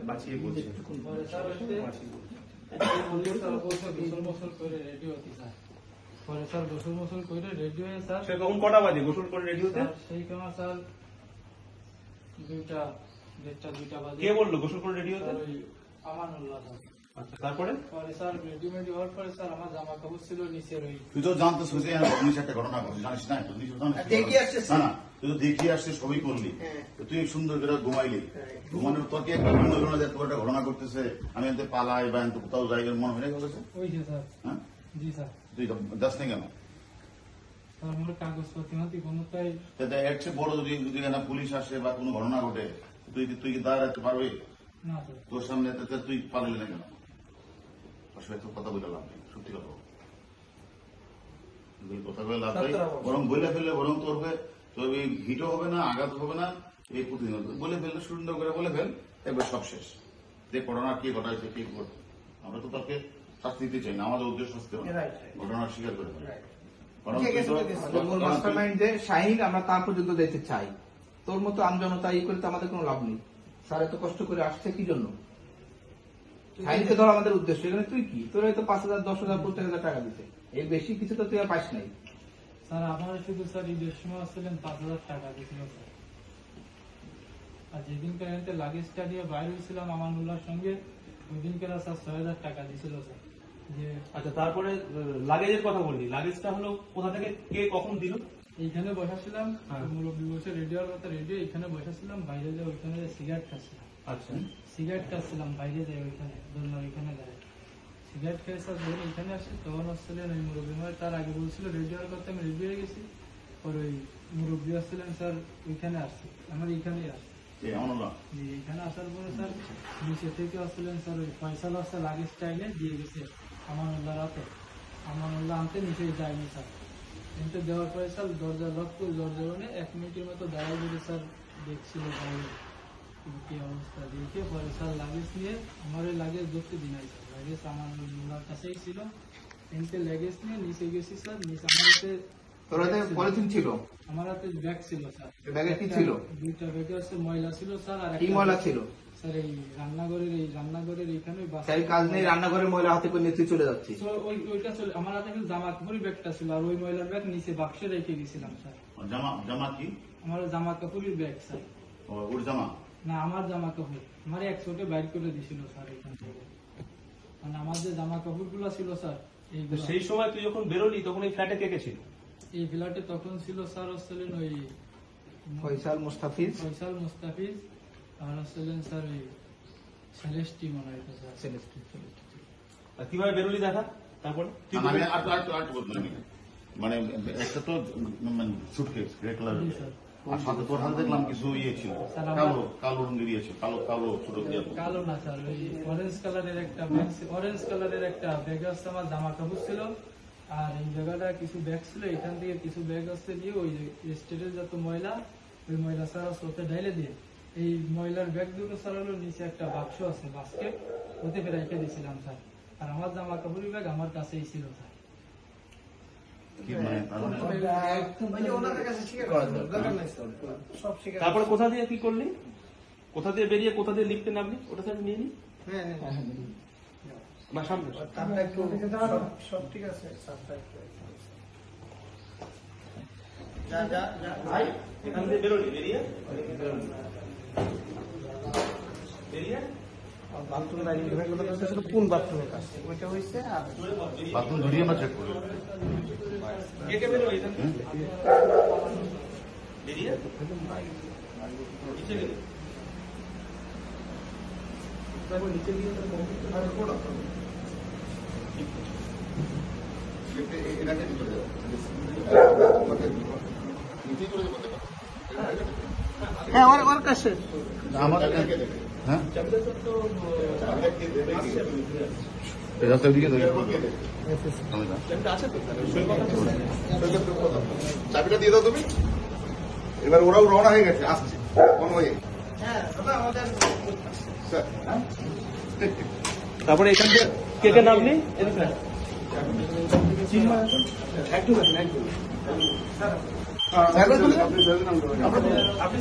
বাঁচিয়ে বলছে পরে স্যার গোসল মোসল করে রেডি হয়ে স্যার সে কখন কটা বাজে গোসল করে রেডি হতে? সেই সময় স্যার 2টা বাজে। কে বললো গোসল করে রেডি হতে? আমানুল্লাহ স্যার। আচ্ছা, তারপরে পরে স্যার রেডিমেড হওয়ার পরে স্যার আমার জামা কাপড় ছিল নিচের ওই। তুই তো জানতো সুজে একটা ঘটনা ঘটে জানিস না? না তুই তো দেখিয়ে আসছে সবই করলি, তুই সুন্দর করে ঘুমাইলি, ঘুমানোর তোর কি একটা ঘটনা যে তোর একটা ঘটনা করতেছে আমি এতে পালাই বা এতে কোথাও যাই মনে হয়ে গেছে? ওই যে স্যার। হ্যাঁ জি স্যার। তুই যাস না কেন? আমার কাগজপত্র মাতি কোনোটাই এর চেয়ে বড় যদি যদি পুলিশ আসে বা কোনো ঘটনা ঘটে তুই কি দাঁড়াতে পারবি? না স্যার। তোর সামনে তুই পারলি না কেন? আসলে তোর কথা বলে লাভ নেই, সত্যি কথা কথা বলে লাভ নেই, বরং বলে ফেললে বরং তোর হিটও হবে না, আঘাত হবে না। এই প্রতিদিন বলে ফেললে সুন্দর করে বলে ফেল, একবার সব শেষ। যে ঘটনা কে ঘটাইছে কে করবে, আমরা তো তাকে শাস্তি দিতে চাই না, আমাদের উদ্দেশ্য শাস্তি ঘটনা স্বীকার করে শাহিন আমরা তার পর্যন্ত যেতে চাই। তোর মতো আমজনতা ই করে তো আমাদের কোনো লাভ নেই। স্যার এত কষ্ট করে আসছে কি জন্য? শাহিনকে ধর আমাদের উদ্দেশ্য। এখানে তুই কি, তোর হয়তো 5,000 10,000 50,000 টাকা দিতে, এর বেশি কিছু তো তুই আর পাস নাই। স্যার আমার শুধু স্যার ঈদের সময় আসছিলেন 5,000 টাকা দিয়েছিল স্যার। আর যেদিনকার এতে লাগেজটা নিয়ে বাইরে হয়েছিলাম আমানুল্লাহর সঙ্গে, ওই দিনকার স্যার 6,000 টাকা দিয়েছিল স্যার। যে আচ্ছা, তারপরে লাগেজের কথা বললি, লাগেজটা হলো কোথা থেকে কে কখন দিল? এইখানে বসাছিলাম, মুরব্বী বসে রেডি হওয়ার কথা রেডি, এইখানে বসাছিলাম, বাইরে যাই ওইখানে সিগারেট খাচ্ছিলাম। আচ্ছা, সিগারেট খাচ্ছিলাম বাইরে যাই ওইখানে ওইখানে যায় সিগারেট খেয়ে স্যার যখন এখানে আসছে তখন আসছিলেন ওই মুরব্বী, তার আগে বলছিল রেডি হওয়ার কথা, আমি রেডি হয়ে গেছি। পরে ওই মুরব্বী আসছিলেন স্যার ওইখানে আসছে, আমার এইখানেই আসছে। এখানে আসার পরে স্যার নিচে থেকে আসছিলেন স্যার ওই ফয়সাল আসছে, লাগেজ চাইলে দিয়ে গেছে আমানুল্লাহ রাতে। আমানুল্লাহ আনতে নিচে যায়নি স্যার, কিন্তু দেওয়ার পরে স্যার দরজা লক করে দরজা মানে 1 মিনিটের মতো দাঁড়ায় বলে স্যার দেখছিল বাইরে কি অবস্থা। দেখে পরে স্যার লাগেজ নিয়ে আমার ওই লাগেজ ধরতে দিন স্যার, লাগেজ আমার কাছেই ছিল, কিন্তু লাগেজ নিয়ে নিচে গেছি স্যার। নিচে আমার হাতে তোর হাতে পলিথিন ছিল? আমার হাতে ব্যাগ ছিল স্যার। ব্যাগে কি ছিল? 2টা ব্যাগে আছে ময়লা ছিল স্যার। আর কি ময়লা ছিল? স্যার এই রান্নাঘরের এইখানে কাজ নেই, রান্নাঘরের ময়লা হাতে করে নিয়ে চলে যাচ্ছি। ওইটা চলে আমার হাতে জামা কাপড়ের ব্যাগটা ছিল, আর ওই ময়লার ব্যাগ নিচে বাক্সে রেখে গেছিলাম স্যার। জামা কি? আমার জামা কাপড়ের ব্যাগ স্যার। ওর জামা না, আমার জামা কাপড় আমার 100টা বাইর করে দিছিল স্যার এখান থেকে। মানে আমার যে জামা কাপড় গুলো ছিল স্যার এইগুলো। সেই সময় তুই যখন বেরোলি তখন এই ফ্ল্যাটে কে কে ছিল? এই ফ্ল্যাটে তখন ছিল স্যার হচ্ছিলেন ওই ফয়সাল মুস্তাফিজ আর হচ্ছিলেন স্যার ওই সেলেস্টি মনে হয় স্যার। সেলেস্টি কিভাবে বেরোলি দেখা? তারপরে মানে একটা তো সুটকেস গ্রে কালার, আর সাথে তোর হাতে দেখলাম কিছু ইয়ে ছিল, কালো রঙের ইয়ে ছিল, কালো ছোট কালো না স্যার, ওই অরেঞ্জ কালারের একটা ব্যাগ আসছে, আমার জামা কাপড় ছিল। আর এই জায়গাটা কিছু ব্যাগ ছিল, এখান থেকে কিছু ব্যাগ আসছে দিয়ে ওই স্টেটের যত ময়লা, ওই ময়লা স্যার ওতে ঢাইলে দিয়ে এই ময়লার ব্যাগ দুটো স্যার হলো নিচে একটা বাক্স আছে বাস্কেট, ওতে ফের রেখে দিয়েছিলাম স্যার। আর আমার জামা কাপড়ের ব্যাগ আমার কাছেই ছিল স্যার। তারপরে কোথা দিয়ে কি করলি? কোথা দিয়ে বেরিয়ে কোথা দিয়ে লিফটে নামলি? ওটা স্যার নিয়ে নি বা সামনে সব ঠিক আছে। এখান দিয়ে বেরোলি, বেরিয়ে কোন বাথরুমের কাছে ওইটা হয়েছে? বাথরুম ধরিয়ে আমরা চেক করি কে কে বেরোলি এখান থেকে? বেরিয়ে নিচে গেলি, নিচে গিয়ে হ্যাঁ ওর কাছে আমাদের হ্যাঁ চাবিটা দিয়ে দাও তুমি। এবার ওরাও রওনা হয়ে গেছে, আসছে কোন ওয়ে। তারপরে এখান থেকে কে কে নামলি? আপনি